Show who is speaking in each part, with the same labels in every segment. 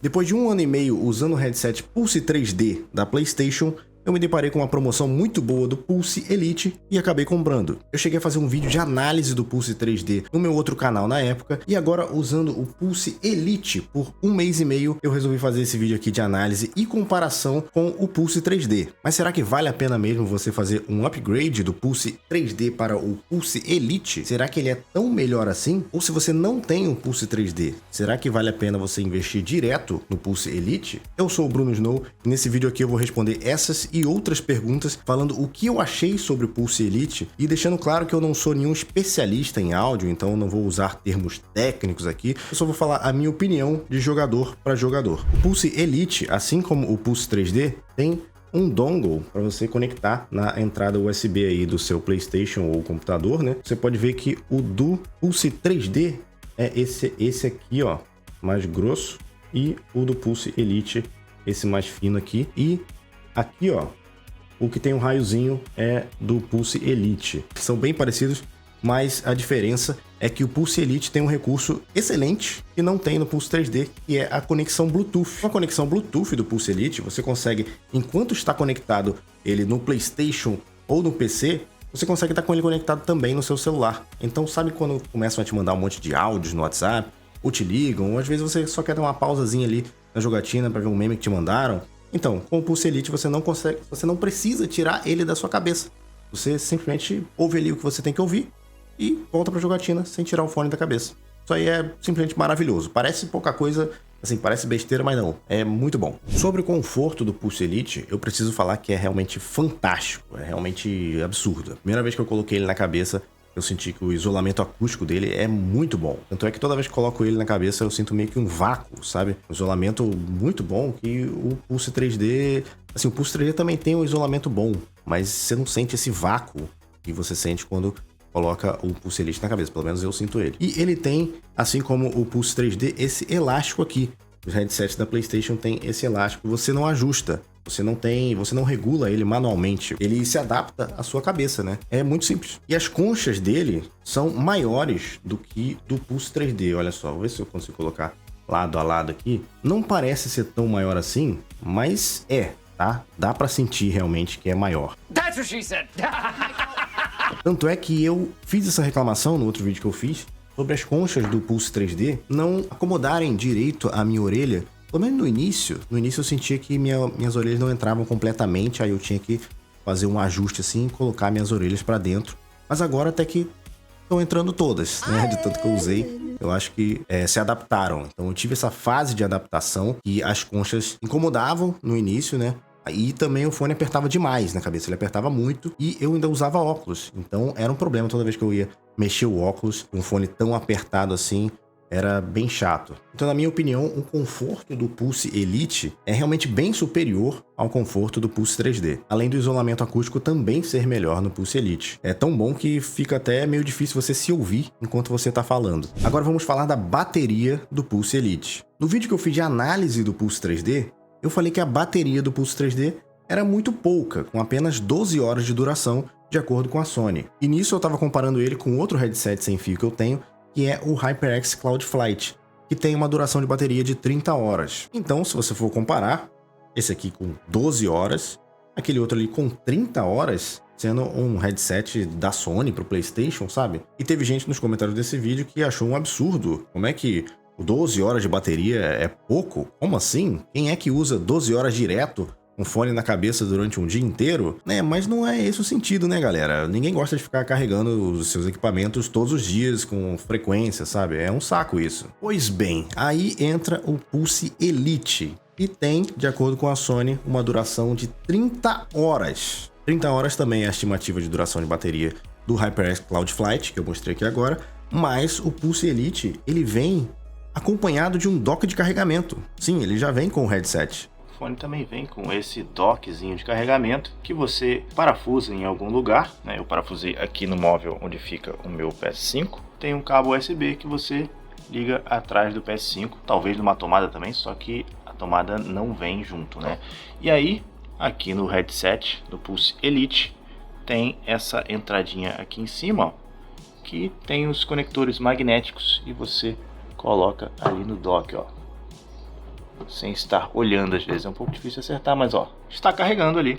Speaker 1: Depois de 1 ano e meio usando o headset Pulse 3D da PlayStation, eu me deparei com uma promoção muito boa do Pulse Elite e acabei comprando. Eu cheguei a fazer um vídeo de análise do Pulse 3D no meu outro canal na época, e agora usando o Pulse Elite por 1 mês e meio, eu resolvi fazer esse vídeo aqui de análise e comparação com o Pulse 3D. Mas será que vale a pena mesmo você fazer um upgrade do Pulse 3D para o Pulse Elite? Será que ele é tão melhor assim? Ou se você não tem um Pulse 3D, será que vale a pena você investir direto no Pulse Elite? Eu sou o Bruno Snow e nesse vídeo aqui eu vou responder essas e outras perguntas, falando o que eu achei sobre o Pulse Elite e deixando claro que eu não sou nenhum especialista em áudio, então eu não vou usar termos técnicos aqui, eu só vou falar a minha opinião de jogador para jogador. O Pulse Elite, assim como o Pulse 3D, tem um dongle para você conectar na entrada USB aí do seu PlayStation ou computador, né? Você pode ver que o do Pulse 3D é esse aqui, ó, mais grosso, e o do Pulse Elite, esse mais fino aqui, e aqui, ó, o que tem um raiozinho é do Pulse Elite. São bem parecidos, mas a diferença é que o Pulse Elite tem um recurso excelente que não tem no Pulse 3D, que é a conexão Bluetooth. Com a conexão Bluetooth do Pulse Elite, você consegue, enquanto está conectado ele no PlayStation ou no PC, você consegue estar com ele conectado também no seu celular. Então, sabe quando começam a te mandar um monte de áudios no WhatsApp, ou te ligam, ou às vezes você só quer dar uma pausazinha ali na jogatina para ver um meme que te mandaram? Então, com o Pulse Elite você não precisa tirar ele da sua cabeça. Você simplesmente ouve ali o que você tem que ouvir e volta pra jogatina sem tirar o fone da cabeça. Isso aí é simplesmente maravilhoso. Parece pouca coisa, assim, parece besteira, mas não. É muito bom. Sobre o conforto do Pulse Elite, eu preciso falar que é realmente fantástico. É realmente absurdo. A primeira vez que eu coloquei ele na cabeça, eu senti que o isolamento acústico dele é muito bom. Tanto é que toda vez que coloco ele na cabeça, eu sinto meio que um vácuo, sabe? Um isolamento muito bom, que o Pulse 3D... Assim, o Pulse 3D também tem um isolamento bom, mas você não sente esse vácuo que você sente quando coloca o Pulse Elite na cabeça. Pelo menos eu sinto ele. E ele tem, assim como o Pulse 3D, esse elástico aqui. Os headsets da PlayStation tem esse elástico. Você não ajusta. Você não regula ele manualmente. Ele se adapta à sua cabeça, né? É muito simples. E as conchas dele são maiores do que do Pulse 3D. Olha só, vou ver se eu consigo colocar lado a lado aqui. Não parece ser tão maior assim, mas é, tá? Dá pra sentir realmente que é maior.
Speaker 2: That's what she said.
Speaker 1: Tanto é que eu fiz essa reclamação no outro vídeo que eu fiz sobre as conchas do Pulse 3D não acomodarem direito a minha orelha. Pelo menos no início eu sentia que minhas orelhas não entravam completamente, aí eu tinha que fazer um ajuste assim e colocar minhas orelhas para dentro. Mas agora até que estão entrando todas, né? De tanto que eu usei, eu acho que se adaptaram. Então eu tive essa fase de adaptação e as conchas incomodavam no início, né? E também o fone apertava demais na cabeça, ele apertava muito e eu ainda usava óculos. Então era um problema toda vez que eu ia mexer o óculos, um fone tão apertado assim, era bem chato. Então, na minha opinião, o conforto do Pulse Elite é realmente bem superior ao conforto do Pulse 3D. Além do isolamento acústico também ser melhor no Pulse Elite. É tão bom que fica até meio difícil você se ouvir enquanto você está falando. Agora vamos falar da bateria do Pulse Elite. No vídeo que eu fiz de análise do Pulse 3D, eu falei que a bateria do Pulse 3D era muito pouca, com apenas 12 horas de duração, de acordo com a Sony. E nisso eu estava comparando ele com outro headset sem fio que eu tenho, que é o HyperX Cloud Flight, que tem uma duração de bateria de 30 horas. Então, se você for comparar, esse aqui com 12 horas, aquele outro ali com 30 horas, sendo um headset da Sony pro PlayStation, sabe? E teve gente nos comentários desse vídeo que achou um absurdo. Como é que 12 horas de bateria é pouco? Como assim? Quem é que usa 12 horas direto um fone na cabeça durante um dia inteiro, né? Mas não é esse o sentido, né, galera? Ninguém gosta de ficar carregando os seus equipamentos todos os dias com frequência, sabe? É um saco isso. Pois bem, aí entra o Pulse Elite e tem, de acordo com a Sony, uma duração de 30 horas. 30 horas também é a estimativa de duração de bateria do HyperX Cloud Flight, que eu mostrei aqui agora, mas o Pulse Elite, ele vem acompanhado de um dock de carregamento. Sim, ele já vem com o headset. O fone também vem com esse dockzinho de carregamento que você parafusa em algum lugar, né? Eu parafusei aqui no móvel onde fica o meu PS5. Tem um cabo USB que você liga atrás do PS5, talvez numa tomada também, só que a tomada não vem junto, né? E aí, aqui no headset do Pulse Elite, tem essa entradinha aqui em cima, ó, que tem os conectores magnéticos e você coloca ali no dock, ó.
Speaker 2: sem estar olhando às vezes. É um pouco difícil acertar, mas ó, está carregando ali.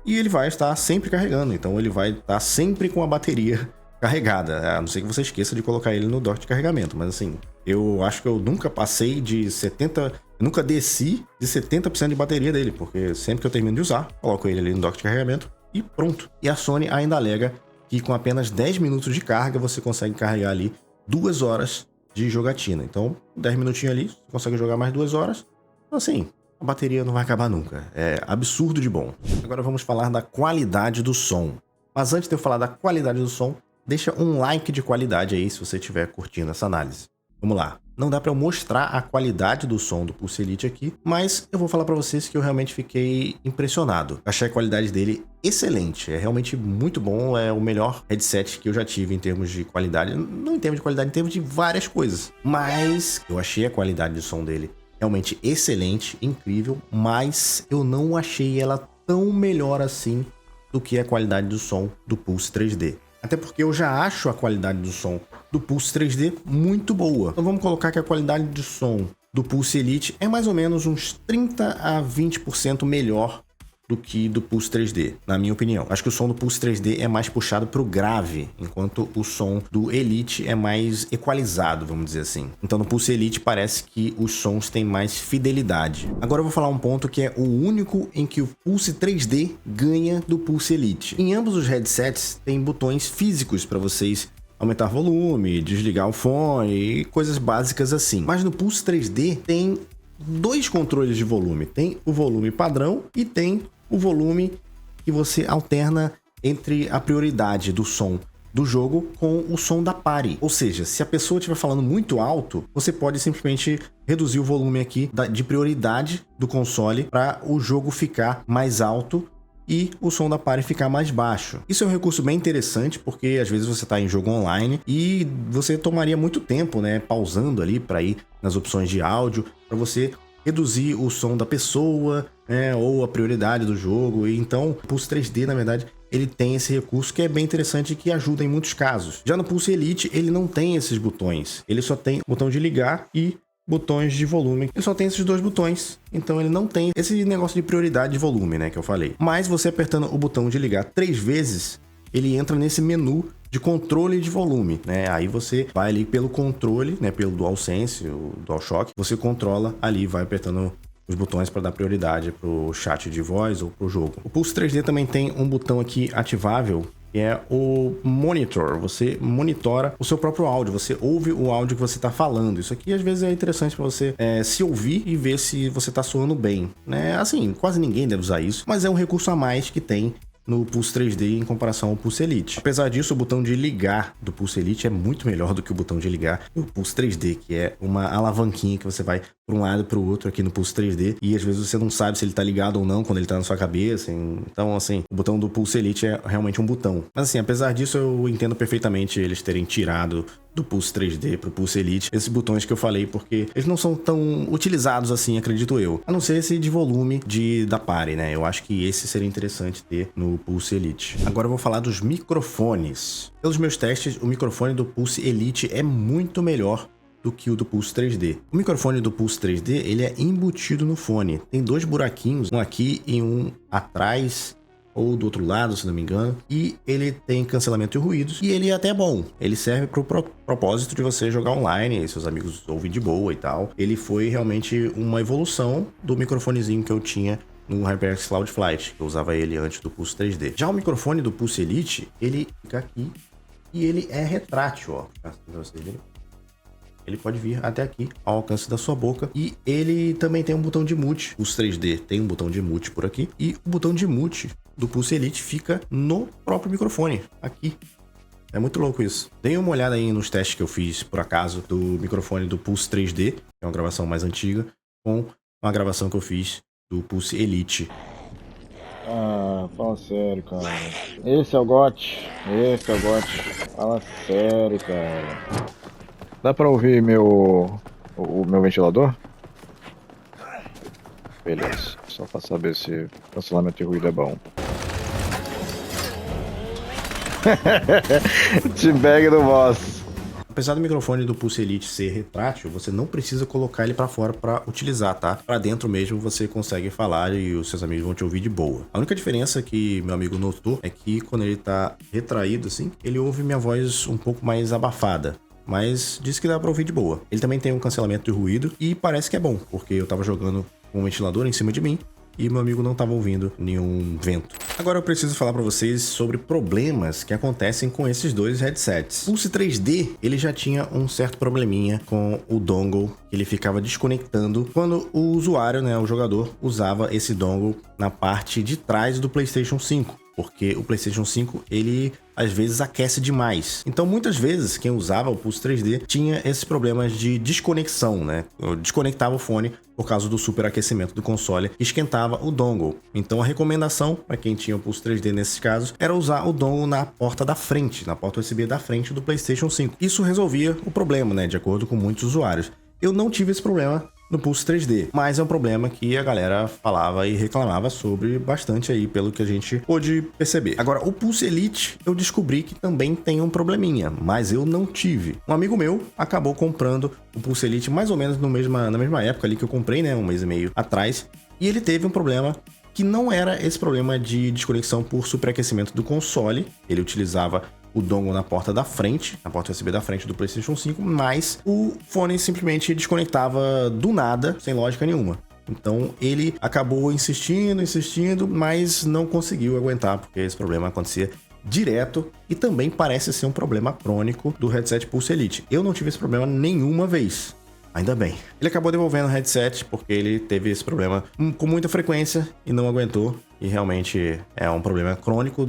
Speaker 1: E ele vai estar sempre carregando, então ele vai estar sempre com a bateria carregada, a não ser que você esqueça de colocar ele no dock de carregamento, mas assim, eu acho que eu nunca passei de 70%, eu nunca desci de 70% de bateria dele, porque sempre que eu termino de usar, coloco ele ali no dock de carregamento e pronto. E a Sony ainda alega que com apenas 10 minutos de carga você consegue carregar ali 2 horas de jogatina. Então, 10 minutinhos ali, você consegue jogar mais 2 horas, então assim, a bateria não vai acabar nunca. É absurdo de bom. Agora vamos falar da qualidade do som. Mas antes de eu falar da qualidade do som, deixa um like de qualidade aí se você estiver curtindo essa análise. Vamos lá. Não dá para eu mostrar a qualidade do som do Pulse Elite aqui, mas eu vou falar para vocês que eu realmente fiquei impressionado. Achei a qualidade dele excelente, é realmente muito bom, é o melhor headset que eu já tive em termos de qualidade. Não em termos de qualidade, em termos de várias coisas. Mas eu achei a qualidade de som dele realmente excelente, incrível, mas eu não achei ela tão melhor assim do que a qualidade do som do Pulse 3D. Até porque eu já acho a qualidade do som do Pulse 3D muito boa. Então vamos colocar que a qualidade de som do Pulse Elite é mais ou menos uns 30 a 20% melhor do que do Pulse 3D, na minha opinião. Acho que o som do Pulse 3D é mais puxado para o grave, enquanto o som do Elite é mais equalizado, vamos dizer assim. Então no Pulse Elite parece que os sons têm mais fidelidade. Agora eu vou falar um ponto que é o único em que o Pulse 3D ganha do Pulse Elite. Em ambos os headsets tem botões físicos para vocês aumentar volume, desligar o fone e coisas básicas assim. Mas no Pulse 3D tem dois controles de volume. Tem o volume padrão e tem o volume que você alterna entre a prioridade do som do jogo com o som da party. Ou seja, se a pessoa estiver falando muito alto, você pode simplesmente reduzir o volume aqui de prioridade do console para o jogo ficar mais alto e o som da party ficar mais baixo. Isso é um recurso bem interessante porque às vezes você está em jogo online e você tomaria muito tempo, né, pausando ali para ir nas opções de áudio, para você reduzir o som da pessoa, né, ou a prioridade do jogo. E então o Pulse 3D, na verdade, ele tem esse recurso que é bem interessante e que ajuda em muitos casos. Já no Pulse Elite, ele não tem esses botões. Ele só tem o botão de ligar e botões de volume. Ele só tem esses dois botões, então ele não tem esse negócio de prioridade de volume, né, que eu falei. Mas você apertando o botão de ligar 3 vezes, ele entra nesse menu de controle de volume, né? Aí você vai ali pelo controle, né, pelo DualSense, o DualShock, você controla ali, vai apertando os botões para dar prioridade pro chat de voz ou pro jogo. O Pulse 3D também tem um botão aqui ativável, que é o Monitor. Você monitora o seu próprio áudio, você ouve o áudio que você está falando. Isso aqui às vezes é interessante para você se ouvir e ver se você está soando bem, né? Assim, quase ninguém deve usar isso, mas é um recurso a mais que tem no Pulse 3D em comparação ao Pulse Elite. Apesar disso, o botão de ligar do Pulse Elite é muito melhor do que o botão de ligar do Pulse 3D, que é uma alavanquinha que você vai para um lado e para o outro aqui no Pulse 3D, e às vezes você não sabe se ele tá ligado ou não quando ele tá na sua cabeça. Então, assim, o botão do Pulse Elite é realmente um botão. Mas assim, apesar disso, eu entendo perfeitamente eles terem tirado do Pulse 3D pro Pulse Elite esses botões que eu falei, porque eles não são tão utilizados assim, acredito eu. A não ser esse de volume da party, né? Eu acho que esse seria interessante ter no Pulse Elite. Agora eu vou falar dos microfones. Pelos meus testes, o microfone do Pulse Elite é muito melhor do que o do Pulse 3D. O microfone do Pulse 3D, ele é embutido no fone. Tem dois buraquinhos, um aqui e um atrás, ou do outro lado, se não me engano, e ele tem cancelamento de ruídos, e ele é até bom. Ele serve para o propósito de você jogar online, e seus amigos ouvem de boa e tal. Ele foi realmente uma evolução do microfonezinho que eu tinha no HyperX Cloud Flight, que eu usava ele antes do Pulse 3D. Já o microfone do Pulse Elite, ele fica aqui, e ele é retrátil, ó. Ele pode vir até aqui, ao alcance da sua boca. E ele também tem um botão de mute. Os 3D tem um botão de mute por aqui. E o botão de mute do Pulse Elite fica no próprio microfone, aqui. É muito louco isso. Dê uma olhada aí nos testes que eu fiz, por acaso, do microfone do Pulse 3D, que é uma gravação mais antiga, com uma gravação que eu fiz do Pulse Elite.
Speaker 3: Ah, fala sério, cara. Esse é o GOT. Esse é o GOT. Fala sério, cara. Dá pra ouvir o meu ventilador? Beleza. Só pra saber se o cancelamento de ruído é bom. Teabag do boss.
Speaker 1: Apesar do microfone do Pulse Elite ser retrátil, você não precisa colocar ele para fora para utilizar, tá? Para dentro mesmo você consegue falar e os seus amigos vão te ouvir de boa. A única diferença que meu amigo notou é que quando ele tá retraído assim, ele ouve minha voz um pouco mais abafada. Mas disse que dá pra ouvir de boa. Ele também tem um cancelamento de ruído e parece que é bom, porque eu tava jogando com um ventilador em cima de mim e meu amigo não tava ouvindo nenhum vento. Agora eu preciso falar pra vocês sobre problemas que acontecem com esses dois headsets. O Pulse 3D, ele já tinha um certo probleminha com o dongle, que ele ficava desconectando quando o usuário, né, o jogador, usava esse dongle na parte de trás do PlayStation 5. Porque o PlayStation 5, ele às vezes aquece demais. Então muitas vezes quem usava o Pulse 3D tinha esses problemas de desconexão, né? Eu desconectava o fone por causa do superaquecimento do console e esquentava o dongle. Então a recomendação para quem tinha o Pulse 3D nesses casos era usar o dongle na porta da frente, na porta USB da frente do PlayStation 5. Isso resolvia o problema, né? De acordo com muitos usuários. Eu não tive esse problema no Pulse 3D, mas é um problema que a galera falava e reclamava sobre bastante aí, pelo que a gente pôde perceber. Agora, o Pulse Elite, eu descobri que também tem um probleminha, mas eu não tive. Um amigo meu acabou comprando o Pulse Elite mais ou menos na mesma época ali que eu comprei, né, 1 mês e meio atrás, e ele teve um problema que não era esse problema de desconexão por superaquecimento do console. Ele utilizava o dongle na porta da frente, na porta USB da frente do PlayStation 5, mas o fone simplesmente desconectava do nada, sem lógica nenhuma. Então ele acabou insistindo, mas não conseguiu aguentar, porque esse problema acontecia direto e também parece ser um problema crônico do headset Pulse Elite. Eu não tive esse problema nenhuma vez. Ainda bem. Ele acabou devolvendo o headset porque ele teve esse problema com muita frequência e não aguentou. E realmente é um problema crônico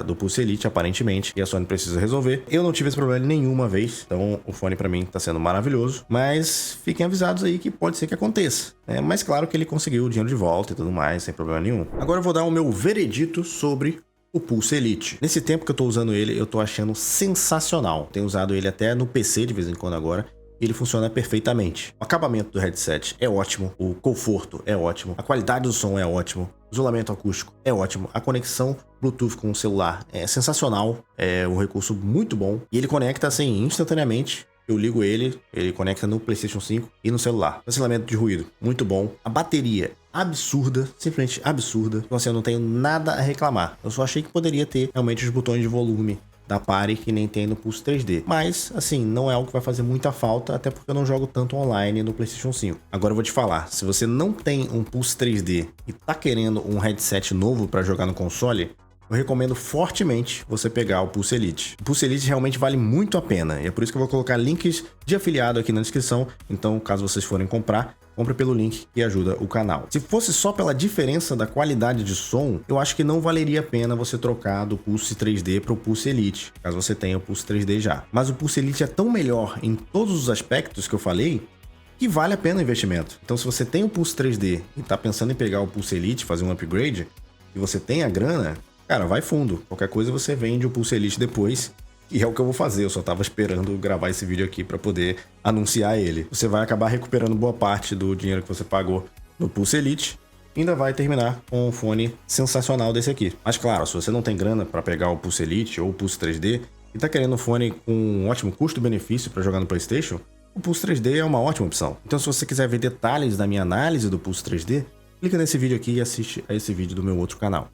Speaker 1: do Pulse Elite, aparentemente, e a Sony precisa resolver. Eu não tive esse problema nenhuma vez, então o fone pra mim tá sendo maravilhoso. Mas fiquem avisados aí que pode ser que aconteça, né? Mas claro que ele conseguiu o dinheiro de volta e tudo mais, sem problema nenhum. Agora eu vou dar o meu veredito sobre o Pulse Elite. Nesse tempo que eu tô usando ele, eu tô achando sensacional. Tenho usado ele até no PC de vez em quando agora. Ele funciona perfeitamente. O acabamento do headset é ótimo, o conforto é ótimo, a qualidade do som é ótimo, o isolamento acústico é ótimo, a conexão Bluetooth com o celular é sensacional, é um recurso muito bom e ele conecta assim instantaneamente. Eu ligo ele conecta no PlayStation 5 e no celular. Cancelamento de ruído, muito bom. A bateria, absurda, simplesmente absurda. Então assim, eu não tenho nada a reclamar. Eu só achei que poderia ter realmente os botões de volume da Party que nem tem no Pulse 3D. Mas, assim, não é algo que vai fazer muita falta, até porque eu não jogo tanto online no PlayStation 5. Agora eu vou te falar, se você não tem um Pulse 3D e tá querendo um headset novo para jogar no console, eu recomendo fortemente você pegar o Pulse Elite. O Pulse Elite realmente vale muito a pena, e é por isso que eu vou colocar links de afiliado aqui na descrição, então caso vocês forem comprar, compre pelo link que ajuda o canal. Se fosse só pela diferença da qualidade de som, eu acho que não valeria a pena você trocar do Pulse 3D para o Pulse Elite, caso você tenha o Pulse 3D já. Mas o Pulse Elite é tão melhor em todos os aspectos que eu falei, que vale a pena o investimento. Então se você tem o Pulse 3D e está pensando em pegar o Pulse Elite, fazer um upgrade, e você tem a grana, cara, vai fundo. Qualquer coisa você vende o Pulse Elite depois, e é o que eu vou fazer. Eu só tava esperando gravar esse vídeo aqui para poder anunciar ele. Você vai acabar recuperando boa parte do dinheiro que você pagou no Pulse Elite e ainda vai terminar com um fone sensacional desse aqui. Mas claro, se você não tem grana para pegar o Pulse Elite ou o Pulse 3D e tá querendo um fone com um ótimo custo-benefício para jogar no PlayStation, o Pulse 3D é uma ótima opção. Então se você quiser ver detalhes da minha análise do Pulse 3D, clica nesse vídeo aqui e assiste a esse vídeo do meu outro canal.